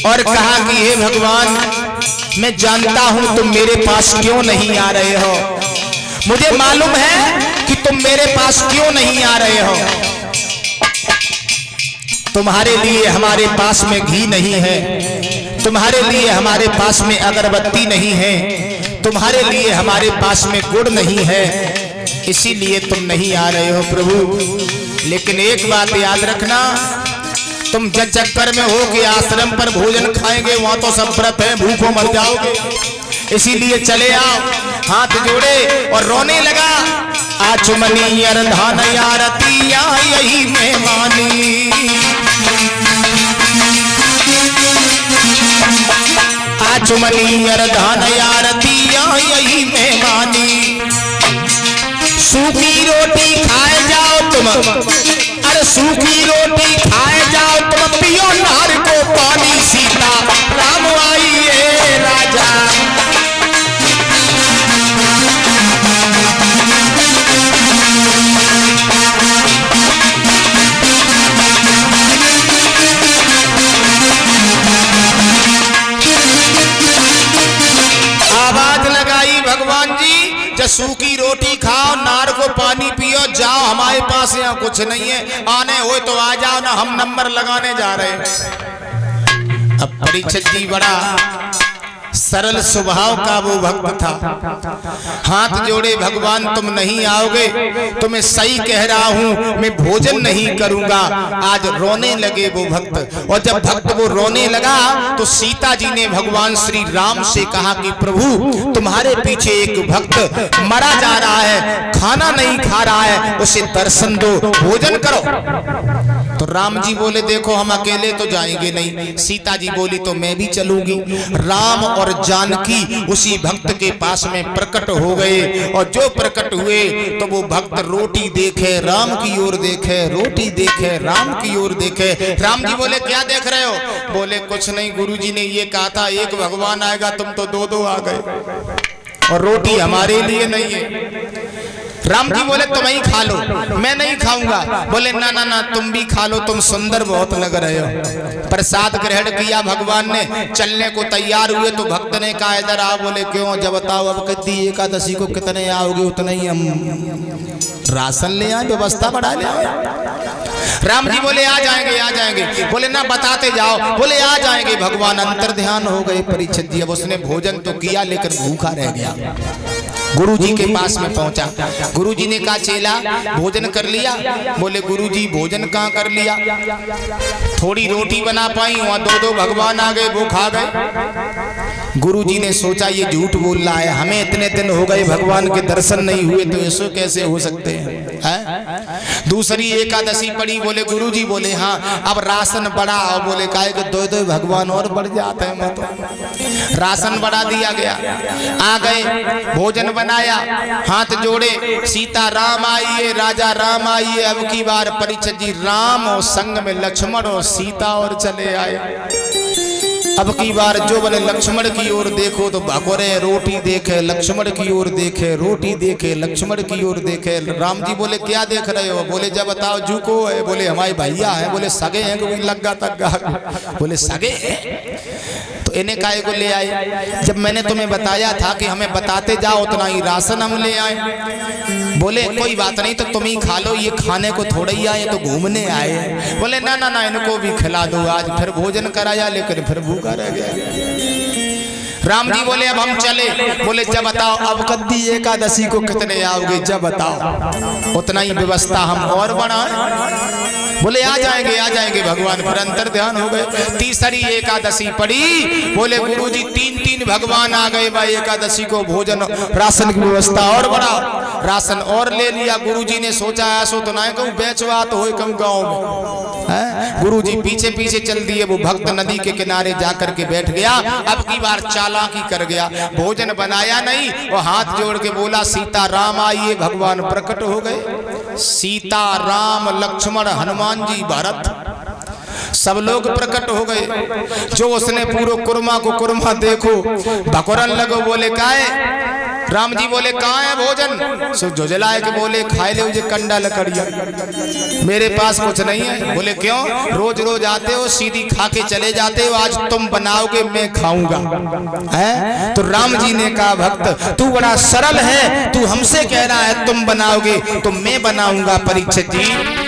और कहा कि हे भगवान, मैं जानता हूं तुम मेरे पास क्यों नहीं आ रहे हो। मुझे मालूम है कि तुम मेरे पास क्यों नहीं आ रहे हो। तुम्हारे लिए हमारे पास में घी नहीं है, तुम्हारे लिए हमारे पास में अगरबत्ती नहीं है, तुम्हारे लिए हमारे पास में गुड़ नहीं है, इसीलिए तुम नहीं आ रहे हो प्रभु। लेकिन एक बात याद रखना, तुम जब चक्कर में हो कि आश्रम पर भोजन खाएंगे, वहां तो सब व्रत है, भूखों मर जाओगे, इसीलिए चले आओ। हाथ जोड़े और रोने लगा। आचमनी अरधान यारतिया यही मेहमानी, आचमनी अरधान यारतिया यही मेहमानी। सूखी रोटी खाए जाओ तुम, अरे सूखी रोटी खाए जाओ तुम, पियो नार को पानी, सीता राम आइए राजा। आवाज लगाई भगवान जी, जब सूखी रोटी खाओ, नार को पानी पियो, जाओ, हमारे पास यहाँ कुछ नहीं है, आने हो तो आ जाओ ना, हम नंबर लगाने जा रहे हैं। अब परीक्षित जी बड़ा सरल स्वभाव का वो भक्त था। हाथ जोड़े, भगवान तुम नहीं आओगे तो मैं सही कह रहा हूं, मैं भोजन नहीं करूंगा। आज रोने लगे वो भक्त, और जब भक्त वो रोने लगा तो सीता जी ने भगवान श्री राम से कहा कि प्रभु, तुम्हारे पीछे एक भक्त मरा जा रहा है, खाना नहीं खा रहा है, उसे दर्शन दो, भोजन करो। तो राम जी बोले देखो हम अकेले तो जाएंगे नहीं। सीता जी बोली तो मैं भी चलूंगी। राम और जानकी उसी भक्त के पास में प्रकट हो गए, और जो प्रकट हुए तो वो भक्त रोटी देखे राम की ओर देखे, रोटी देखे राम की ओर देखे। राम जी बोले क्या देख रहे हो? बोले कुछ नहीं, गुरुजी ने ये कहा था एक भगवान आएगा, तुम तो दो दो आ गए और रोटी हमारे लिए नहीं है। राम जी बोले तुम ही खा लो, मैं नहीं खाऊंगा। बोले ना ना ना, तुम भी खा लो, तुम सुंदर बहुत लग रहे हो। प्रसाद ग्रहण किया भगवान ने, चलने को तैयार हुए तो भक्त ने कहा इधर आओ। बोले क्यों? जब बताओ अब कितनी एकादशी को कितने आओगे, उतने ही हम राशन ले आए, व्यवस्था बढ़ा ले आए। राम जी बोले आ जाएंगे आ जाएंगे। बोले ना बताते जाओ। बोले आ जाएंगे। भगवान अंतर ध्यान हो गए परीक्षित जी। अब उसने भोजन तो किया लेकिन भूखा रह गया। गुरुजी के पास में पहुंचा, गुरुजी ने कहा चेला भोजन कर लिया? बोले गुरुजी भोजन कहाँ कर लिया, थोड़ी रोटी बना पाई, वहां दो दो भगवान आ गए, वो खा गए। गुरुजी ने सोचा ये झूठ बोल रहा है, हमें इतने दिन हो गए भगवान के दर्शन नहीं हुए, तो ऐसे कैसे हो सकते हैं, है? दूसरी एकादशी पड़ी। बोले गुरुजी, बोले हाँ अब राशन बढ़ा। और बोले काहे के दो दो भगवान और बढ़ जाते हैं, मत राशन बढ़ा दिया गया। आ गए, भोजन बनाया, हाथ जोड़े, सीता राम आइए, राजा राम आइए। अब की बार परीक्षित जी राम और संग में लक्ष्मण और सीता और चले आए। अब की बार जो बोले लक्ष्मण की ओर देखो तो भगोरे रोटी देखे, लक्ष्मण की ओर देखे रोटी देखे, लक्ष्मण की ओर देखे। राम जी बोले क्या देख रहे हो? बोले जब बताओ झुको है। बोले हमारे भैया है। बोले सगे हैं? कोई लग्गा तग्गा? बोले सगे हैं। तो इन्हें काहे को ले आए? जब मैंने तुम्हें बताया था कि हमें बताते जाओ उतना ही राशन हम ले आए। बोले कोई बात नहीं, तो तुम ही खा लो, ये खाने को थोड़ा ही आए, तो घूमने आए। बोले ना ना ना, इनको भी खिला दो। आज फिर भोजन कराया लेकिन फिर भूखा रह गया। राम जी बोले अब हम चले। बोले जब बताओ अब कद्दी एकादशी को कितने आओगे, जब बताओ उतना ही व्यवस्था हम और बढ़ाएं। बोले आ जाएंगे भगवान। फिर अंतर ध्यान हो गए। तीसरी एकादशी पड़ी। बोले गुरुजी तीन तीन भगवान आ गए भाई, एकादशी को भोजन राशन की व्यवस्था और बढ़ाओ। राशन और ले लिया। गुरुजी ने सोचा ऐसो तो ना कहूँ बेचवा तो हो कहूँ गाँव में। गुरुजी पीछे पीछे चल दिए। वो भक्त नदी के किनारे जाकर के बैठ गया। अब की बार चालाकी कर गया, भोजन बनाया नहीं और हाथ जोड़ के बोला सीता राम आइए। भगवान प्रकट हो गए। सीता राम लक्ष्मण हनुमान जी भरत सब लोग प्रकट हो गए। जो उसने पूरे कुरमा को कुरमा देखो भकुरन लगो। बोले काहे? राम जी बोले कहाँ है भोजन? सो झुझलाए के बोले खाए ले मुझे कंडा लकड़िया, मेरे पास कुछ नहीं है। बोले क्यों? रोज रोज आते हो सीधी खा के चले जाते हो, आज तुम बनाओगे मैं खाऊंगा। है तो राम जी ने कहा भक्त तू बड़ा सरल है, तू हमसे कह रहा है तुम बनाओगे तो मैं बनाऊंगा। परीक्षित जी